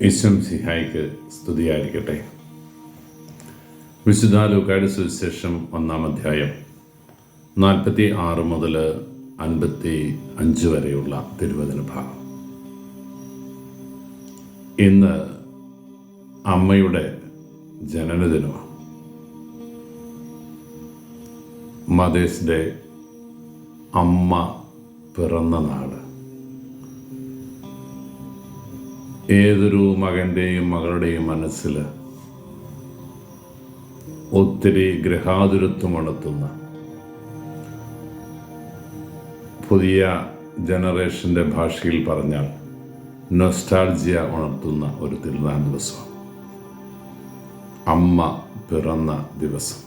ഈശ്വംസിഹായിക്ക് സ്തുതിയായിരിക്കട്ടെ. വിശുദ്ധ ലൂക്കായുടെ സുവിശേഷം 1-ാം അധ്യായം 46 മുതൽ 55 വരെയുള്ള തിരുവചന ഭാഗം. ഇന്ന് അമ്മയുടെ ജനനദിനമാണ്. മദേഴ്സ് ഡേ, അമ്മ പിറന്ന നാട്. ഏതൊരു മകൻ്റെയും മകളുടെയും മനസ്സിൽ ഒത്തിരി ഗൃഹാതുരത്വം ഉണർത്തുന്ന, പുതിയ ജനറേഷൻ്റെ ഭാഷയിൽ പറഞ്ഞാൽ നൊസ്റ്റാൾജിയ ഉണർത്തുന്ന ഒരു തിരുനാൾ ദിവസം, അമ്മ പിറന്ന ദിവസം.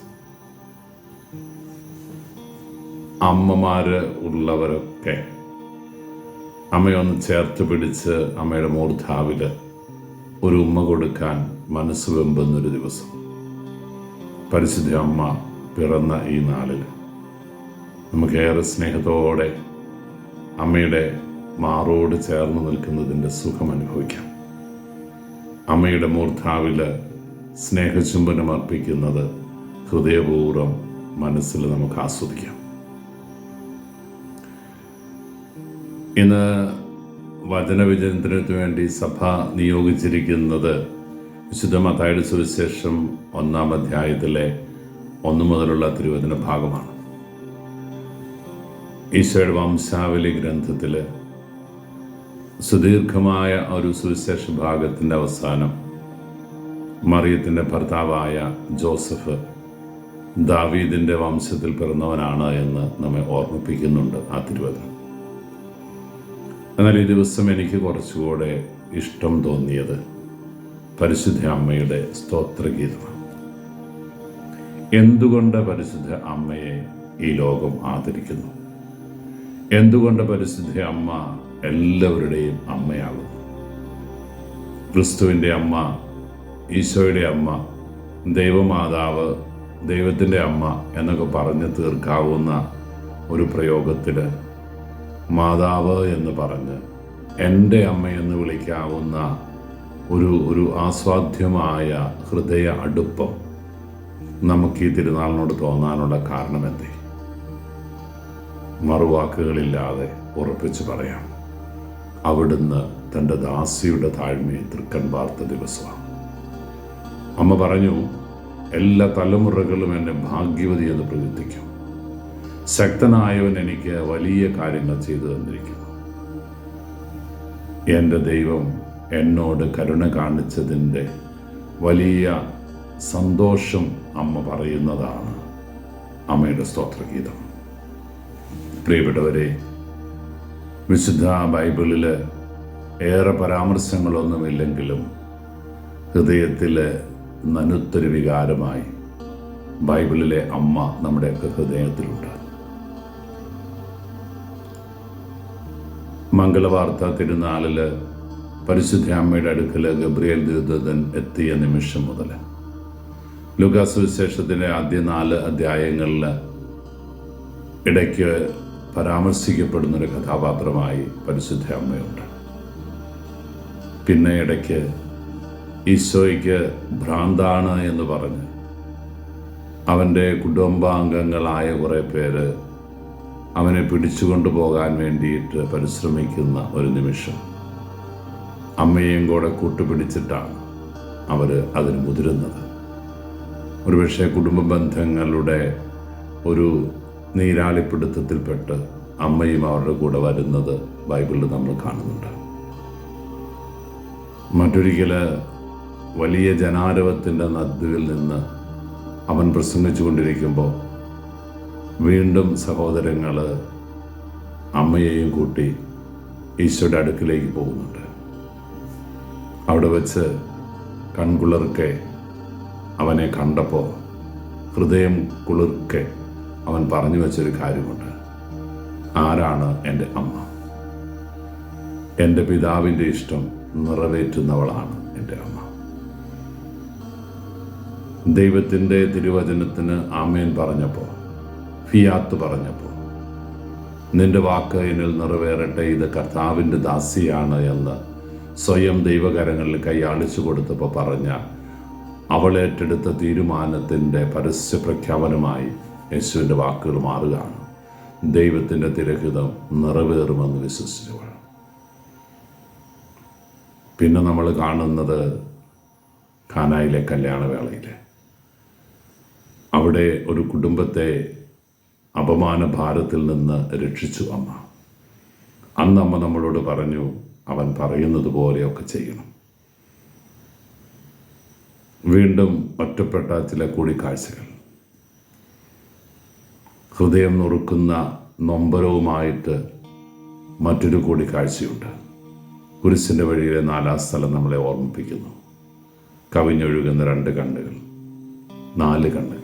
അമ്മമാര് ഉള്ളവരൊക്കെ അമ്മയൊന്ന് ചേർത്ത് പിടിച്ച് അമ്മയുടെ മൂർധാവിൽ ഒരു ഉമ്മ കൊടുക്കാൻ മനസ്സ് വെമ്പുന്നൊരു ദിവസം. പരിശുദ്ധ അമ്മ പിറന്ന ഈ നാളിൽ നമുക്കേറെ സ്നേഹത്തോടെ അമ്മയുടെ മാറോട് ചേർന്ന് നിൽക്കുന്നതിൻ്റെ സുഖം അനുഭവിക്കാം. അമ്മയുടെ മൂർധാവിൽ സ്നേഹചുംബനം അർപ്പിക്കുന്നത് ഹൃദയപൂർവ്വം മനസ്സിൽ നമുക്ക് ആസ്വദിക്കാം. ഇന്ന് വചനവിചിന്തനത്തിന് വേണ്ടി സഭ നിയോഗിച്ചിരിക്കുന്നത് വിശുദ്ധ മത്തായിയുടെ സുവിശേഷം 1-ാം അധ്യായത്തിലെ 1 മുതലുള്ള തിരുവചന ഭാഗമാണ്. ഈശോയുടെ വംശാവലി ഗ്രന്ഥത്തിൽ സുദീർഘമായ ഒരു സുവിശേഷ ഭാഗത്തിൻ്റെ അവസാനം മറിയത്തിൻ്റെ ഭർത്താവായ ജോസഫ് ദാവീദിൻ്റെ വംശത്തിൽ പിറന്നവനാണ് എന്ന് നമ്മെ ഓർമ്മിപ്പിക്കുന്നുണ്ട് ആ തിരുവചനം. എന്നാൽ ഈ ദിവസം എനിക്ക് കുറച്ചുകൂടെ ഇഷ്ടം തോന്നിയത് പരിശുദ്ധ അമ്മയുടെ സ്തോത്രഗീതമാണ്. എന്തുകൊണ്ട് പരിശുദ്ധ അമ്മയെ ഈ ലോകം ആദരിക്കുന്നു? എന്തുകൊണ്ട് പരിശുദ്ധ അമ്മ എല്ലാവരുടെയും അമ്മയാകുന്നു? ക്രിസ്തുവിൻ്റെ അമ്മ, ഈശോയുടെ അമ്മ, ദൈവമാതാവ്, ദൈവത്തിൻ്റെ അമ്മ എന്നൊക്കെ പറഞ്ഞ് തീർക്കാവുന്ന ഒരു പ്രയോഗത്തിൽ മാതാവ് എന്ന് പറഞ്ഞ് എൻ്റെ അമ്മയെന്ന് വിളിക്കാവുന്ന ഒരു ആസ്വാദ്യമായ ഹൃദയ അടുപ്പം നമുക്ക് ഈ തിരുനാളിനോട് തോന്നാനുള്ള കാരണമെന്തേ? മറുവാക്കുകളില്ലാതെ ഉറപ്പിച്ച് പറയാം, അവിടുന്ന് തൻ്റെ ദാസിയുടെ താഴ്മയെ തൃക്കൺ പാർത്ത ദിവസമാണ്. അമ്മ പറഞ്ഞു, എല്ലാ തലമുറകളും എന്നെ ഭാഗ്യവതി എന്ന് പ്രകീർത്തിക്കും. ശക്തനായവൻ എനിക്ക് വലിയ കാര്യങ്ങൾ ചെയ്തു തന്നിരിക്കുന്നു. എൻ്റെ ദൈവം എന്നോട് കരുണ കാണിച്ചതിൻ്റെ വലിയ സന്തോഷം അമ്മ പറയുന്നതാണ് അമ്മയുടെ സ്തോത്രഗീതം. പ്രിയപ്പെട്ടവരെ, വിശുദ്ധ ബൈബിളിൽ ഏറെ പരാമർശങ്ങളൊന്നുമില്ലെങ്കിലും ഹൃദയത്തിൽ നനുത്തൊരു വികാരമായി ബൈബിളിലെ അമ്മ നമ്മുടെയൊക്കെ ഹൃദയത്തിലുണ്ട്. മംഗളവാർത്ത തിരുനാളിൽ പരിശുദ്ധ അമ്മയുടെ അടുക്കൽ ഗബ്രിയേൽ ദൂതൻ എത്തിയ നിമിഷം മുതൽ ലൂക്കാ സുവിശേഷത്തിൻ്റെ ആദ്യ 4 അധ്യായങ്ങളിൽ ഇടയ്ക്ക് പരാമർശിക്കപ്പെടുന്നൊരു കഥാപാത്രമായി പരിശുദ്ധ അമ്മയുണ്ട്. പിന്നെ ഇടയ്ക്ക് ഈശോയ്ക്ക് ഭ്രാന്താണ് എന്ന് പറഞ്ഞ് അവൻ്റെ കുടുംബാംഗങ്ങളായ കുറേ പേര് അവനെ പിടിച്ചുകൊണ്ടു പോകാൻ വേണ്ടിയിട്ട് പരിശ്രമിക്കുന്ന ഒരു നിമിഷം, അമ്മയെയും കൂടെ കൂട്ടുപിടിച്ചിട്ടാണ് അവർ അതിന് മുതിരുന്നത്. ഒരുപക്ഷെ കുടുംബ ബന്ധങ്ങളുടെ ഒരു നീരാളിപ്പിടുത്തത്തിൽപ്പെട്ട് അമ്മയും അവരുടെ കൂടെ വരുന്നത് ബൈബിളിൽ നമ്മൾ കാണുന്നുണ്ട്. മറ്റൊരിക്കൽ വലിയ ജനാരവത്തിൻ്റെ നടുവിൽ നിന്ന് അവൻ പ്രസംഗിച്ചു കൊണ്ടിരിക്കുമ്പോൾ വീണ്ടും സഹോദരങ്ങൾ അമ്മയെയും കൂട്ടി ഈശോയുടെ അടുക്കിലേക്ക് പോകുന്നുണ്ട്. അവിടെ വെച്ച് കൺകുളിർക്കെ അവനെ കണ്ടപ്പോൾ ഹൃദയം കുളിർക്കെ അവൻ പറഞ്ഞു വെച്ചൊരു കാര്യമുണ്ട്: ആരാണ് എൻ്റെ അമ്മ? എൻ്റെ പിതാവിൻ്റെ ഇഷ്ടം നിറവേറ്റുന്നവളാണ് എൻ്റെ അമ്മ. ദൈവത്തിൻ്റെ തിരുവചനത്തിന് ആമേൻ പറഞ്ഞപ്പോൾ, ഫിയാത്ത് പറഞ്ഞപ്പോൾ, നിന്റെ വാക്ക് എന്നിൽ നിറവേറട്ടെ, ഇത് കർത്താവിൻ്റെ ദാസിയാണ് എന്ന് സ്വയം ദൈവകരങ്ങളിൽ കൈയാളിച്ചു കൊടുത്തപ്പോൾ പറഞ്ഞ അവൾ ഏറ്റെടുത്ത തീരുമാനത്തിൻ്റെ പരസ്യ പ്രഖ്യാപനമായി യേശുവിൻ്റെ വാക്കുകൾ മാറുകയാണ്. ദൈവത്തിൻ്റെ തിരഹിതം നിറവേറുമെന്ന് വിശ്വസിച്ചവൾ. പിന്നെ നമ്മൾ കാണുന്നത് കാനായിലെ കല്യാണവേളയിൽ അവിടെ ഒരു കുടുംബത്തെ അപമാന ഭാരത്തിൽ നിന്ന് രക്ഷിച്ചു അമ്മ. അന്ന് അമ്മ നമ്മളോട് പറഞ്ഞു, അവൻ പറയുന്നത് പോലെയൊക്കെ ചെയ്യണം. വീണ്ടും ഒറ്റപ്പെട്ട ചില കൂടിക്കാഴ്ചകൾ, ഹൃദയം നുറുക്കുന്ന നൊമ്പരവുമായിട്ട് മറ്റൊരു കൂടിക്കാഴ്ചയുണ്ട്. കുരിശിൻ്റെ വഴിയിലെ 4-ാം സ്ഥലം നമ്മളെ ഓർമ്മിപ്പിക്കുന്നു. കവിഞ്ഞൊഴുകുന്ന 2 കണ്ണുകൾ, 4 കണ്ണുകൾ,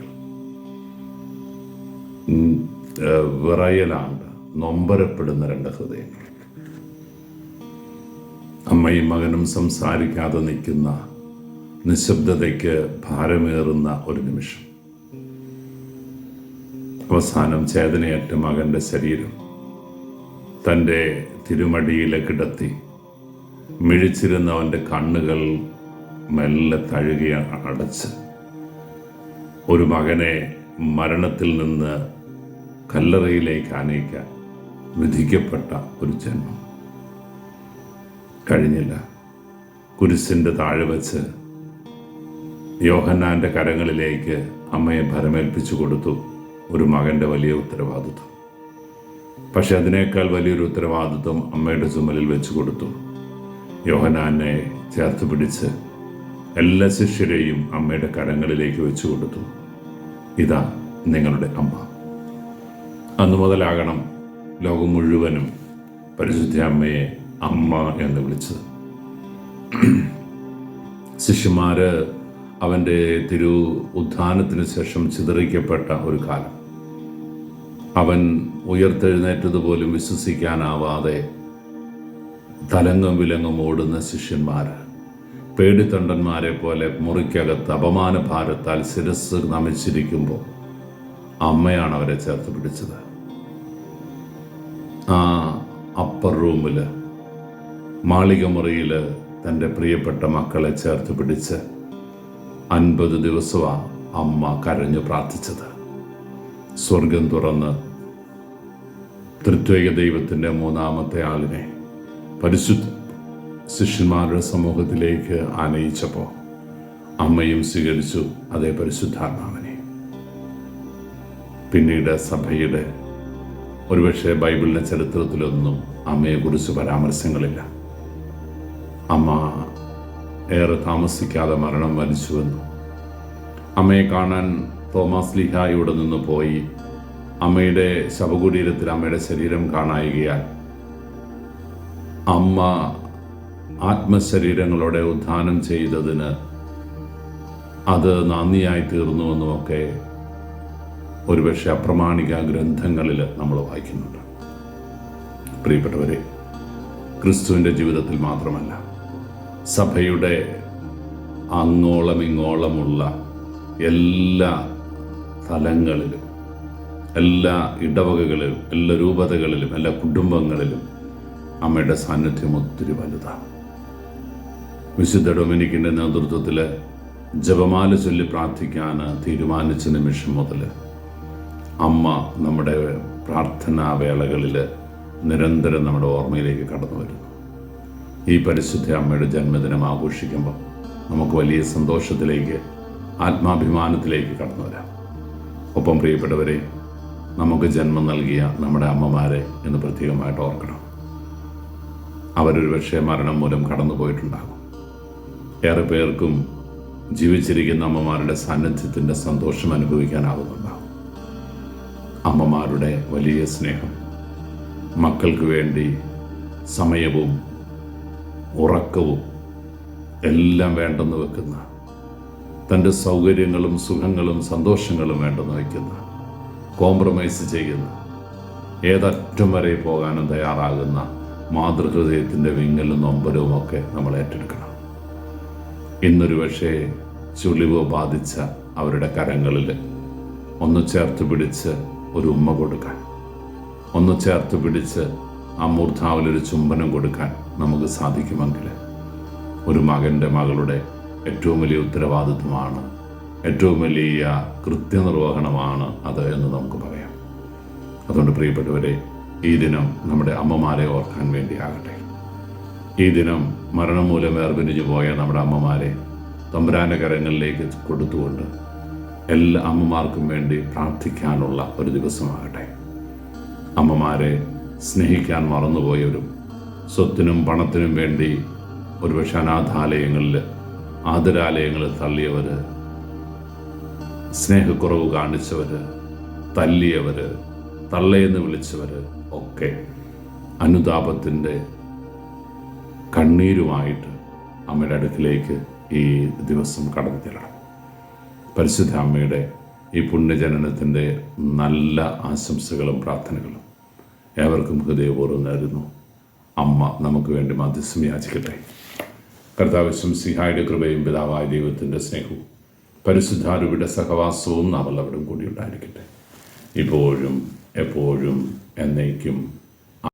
വിറയലാണ്ട് നൊമ്പരപ്പെടുന്ന 2 ഹൃദയങ്ങൾ. അമ്മയും മകനും സംസാരിക്കാതെ നിൽക്കുന്ന നിശബ്ദതയ്ക്ക് ഭാരമേറുന്ന ഒരു നിമിഷം. അവസാനം ചേതനയേറ്റ മകൻ്റെ ശരീരം തൻ്റെ തിരുമടിയിലെ കിടത്തി മിഴിച്ചിരുന്നവൻ്റെ കണ്ണുകൾ മെല്ലെ തഴുകി അടച്ച് ഒരു മകനെ മരണത്തിൽ നിന്ന് കല്ലറയിലേക്ക് ആനയിക്കാൻ വിധിക്കപ്പെട്ട ഒരു ജന്മം. കഴിഞ്ഞില്ല. കുരിശിൻ്റെ താഴെ വച്ച് യോഹന്നാൻ്റെ കരങ്ങളിലേക്ക് അമ്മയെ ഭരമേൽപ്പിച്ചു കൊടുത്തു ഒരു മകൻ്റെ വലിയ ഉത്തരവാദിത്വം. പക്ഷെ അതിനേക്കാൾ വലിയൊരു ഉത്തരവാദിത്വം അമ്മയുടെ ചുമലിൽ വെച്ച് കൊടുത്തു. യോഹന്നാനെ ചേർത്ത് പിടിച്ച് എല്ലാ ശിഷ്യരെയും അമ്മയുടെ കരങ്ങളിലേക്ക് വെച്ചു കൊടുത്തു. ഇതാ നിങ്ങളുടെ അമ്മ. അന്നു മുതലാകണം ലോകം മുഴുവനും പരിശുദ്ധ അമ്മയെ അമ്മ എന്ന് വിളിച്ചത്. ശിഷ്യന്മാര് അവൻ്റെ ഉത്ഥാനത്തിന് ശേഷം ചിതറിക്കപ്പെട്ട ഒരു കാലം. അവൻ ഉയർത്തെഴുന്നേറ്റതുപോലും വിശ്വസിക്കാനാവാതെ തലങ്ങും വിലങ്ങും ഓടുന്ന ശിഷ്യന്മാർ പേടിത്തൊണ്ടന്മാരെ പോലെ മുറിക്കകത്ത് അപമാനഭാരത്താൽ ശിരസ് നമിച്ചിരിക്കുമ്പോൾ അമ്മയാണ് അവരെ ചേർത്ത് പിടിച്ചത്. ആ അപ്പർ റൂമിൽ, മാളിക മുറിയിൽ തൻ്റെ പ്രിയപ്പെട്ട മക്കളെ ചേർത്ത് പിടിച്ച് 50 ദിവസമാണ് അമ്മ കരഞ്ഞു പ്രാർത്ഥിച്ചത്. സ്വർഗം തുറന്ന് ത്രിത്വൈക ദൈവത്തിൻ്റെ 3-ാമത്തെ ആളിനെ പരിശുദ്ധ ശിഷ്യന്മാരുടെ സമൂഹത്തിലേക്ക് ആനയിച്ചപ്പോൾ അമ്മയും സ്വീകരിച്ചു അതേ പരിശുദ്ധാത്മാവിനെ. പിന്നീട് സഭയുടെ ഒരുപക്ഷെ ബൈബിളിൻ്റെ ചരിത്രത്തിലൊന്നും അമ്മയെക്കുറിച്ച് പരാമർശങ്ങളില്ല. അമ്മ ഏറെ താമസിക്കാതെ മരണം വരിച്ചുവെന്നു. അമ്മയെ കാണാൻ തോമാസ് ലീഹ ഇവിടെ നിന്ന് പോയി. അമ്മയുടെ ശവകുടീരത്തിൽ അമ്മയുടെ ശരീരം കാണായികയാൽ അമ്മ ആത്മശരീരങ്ങളോടെ ഉദ്ധാനം ചെയ്തതിന് അത് നന്ദിയായി തീർന്നുവെന്നുമൊക്കെ ഒരുപക്ഷെ അപ്രമാണിക ഗ്രന്ഥങ്ങളിൽ നമ്മൾ വായിക്കുന്നുണ്ട്. പ്രിയപ്പെട്ടവരെ, ക്രിസ്തുവിൻ്റെ ജീവിതത്തിൽ മാത്രമല്ല, സഭയുടെ അങ്ങോളം ഇങ്ങോളമുള്ള എല്ലാ തലങ്ങളിലും, എല്ലാ ഇടവകകളിലും, എല്ലാ രൂപതകളിലും, എല്ലാ കുടുംബങ്ങളിലും അമ്മയുടെ സാന്നിധ്യം ഒത്തിരി വലുതാണ്. വിശുദ്ധ ഡൊമിനിക്കിൻ്റെ നേതൃത്വത്തിൽ ജപമാല ചൊല്ലി പ്രാർത്ഥിക്കാൻ തീരുമാനിച്ച നിമിഷം മുതൽ അമ്മ നമ്മുടെ പ്രാർത്ഥനാ വേളകളിൽ നിരന്തരം നമ്മുടെ ഓർമ്മയിലേക്ക് കടന്നു വരുന്നു. ഈ പരിശുദ്ധ അമ്മയുടെ ജന്മദിനം ആഘോഷിക്കുമ്പോൾ നമുക്ക് വലിയ സന്തോഷത്തിലേക്ക്, ആത്മാഭിമാനത്തിലേക്ക് കടന്നു വരാം. ഒപ്പം പ്രിയപ്പെട്ടവരെ, നമുക്ക് ജന്മം നൽകിയ നമ്മുടെ അമ്മമാരെ എന്ന് പ്രത്യേകമായിട്ട് ഓർക്കണം. അവരൊരു പക്ഷേ മരണം മൂലം കടന്നു പോയിട്ടുണ്ടാകും. ഏറെ പേർക്കും ജീവിച്ചിരിക്കുന്ന അമ്മമാരുടെ സാന്നിധ്യത്തിൻ്റെ സന്തോഷം അനുഭവിക്കാനാവുന്നുണ്ടാകും. അമ്മമാരുടെ വലിയ സ്നേഹം, മക്കൾക്ക് വേണ്ടി സമയവും ഉറക്കവും എല്ലാം വേണ്ടെന്ന് വെക്കുന്ന, തൻ്റെ സൗകര്യങ്ങളും സുഖങ്ങളും സന്തോഷങ്ങളും വേണ്ടെന്ന് വയ്ക്കുന്ന, കോംപ്രമൈസ് ചെയ്യുന്ന, ഏതറ്റം വരെ പോകാനും തയ്യാറാകുന്ന മാതൃഹൃദയത്തിൻ്റെ വിങ്ങലും നൊമ്പരവും ഒക്കെ നമ്മൾ ഏറ്റെടുക്കണം. ഇന്നൊരു പക്ഷേ ചുളിവ് ബാധിച്ച അവരുടെ കരങ്ങളിൽ ഒന്ന് ചേർത്ത് പിടിച്ച് ഒരു ഉമ്മ കൊടുക്കാൻ, ഒന്ന് ചേർത്ത് പിടിച്ച് ആ മൂർധാവിലൊരു ചുംബനം കൊടുക്കാൻ നമുക്ക് സാധിക്കുമെങ്കിൽ ഒരു മകളുടെ ഏറ്റവും വലിയ ഉത്തരവാദിത്വമാണ്, ഏറ്റവും വലിയ കൃത്യനിർവഹണമാണ് അത് എന്ന് നമുക്ക് പറയാം. അതുകൊണ്ട് പ്രിയപ്പെട്ടവരെ, ഈ ദിനം നമ്മുടെ അമ്മമാരെ ഓർക്കാൻ വേണ്ടിയാകട്ടെ. ഈ ദിനം മരണം മൂലം വേർപിരിഞ്ഞു പോയ നമ്മുടെ അമ്മമാരെ തമ്പുരാന്റെ കരങ്ങളിലേക്ക് കൊടുത്തുകൊണ്ട് എല്ലാ അമ്മമാർക്കും വേണ്ടി പ്രാർത്ഥിക്കാനുള്ള ഒരു ദിവസമാകട്ടെ. അമ്മമാരെ സ്നേഹിക്കാൻ മറന്നുപോയവരും സ്വത്തിനും പണത്തിനും വേണ്ടി ഒരുപക്ഷെ അനാഥാലയങ്ങളിൽ, ആതുരാലയങ്ങളിൽ തള്ളിയവർ, സ്നേഹക്കുറവ് കാണിച്ചവർ, തല്ലിയവർ, തള്ളയെന്ന് വിളിച്ചവർ ഒക്കെ അനുതാപത്തിൻ്റെ കണ്ണീരുമായിട്ട് അമ്മയുടെ അടുക്കിലേക്ക് ഈ ദിവസം കടന്നു ചെല്ലണം. പരിശുദ്ധ അമ്മയുടെ ഈ പുണ്യജനനത്തിൻ്റെ നല്ല ആശംസകളും പ്രാർത്ഥനകളും ഏവർക്കും ഹൃദയപൂർവ്വം നേരുന്നു. അമ്മ നമുക്ക് വേണ്ടി മധ്യസ്ഥം യാചിക്കട്ടെ. കർത്താവ് മിശിഹായുടെ കൃപയും പിതാവായ ദൈവത്തിൻ്റെ സ്നേഹവും പരിശുദ്ധാരൂപിയുടെ സഹവാസവും നാം എല്ലാവരും കൂടി ഉണ്ടായിരിക്കട്ടെ, ഇപ്പോഴും എപ്പോഴും എന്നേക്കും.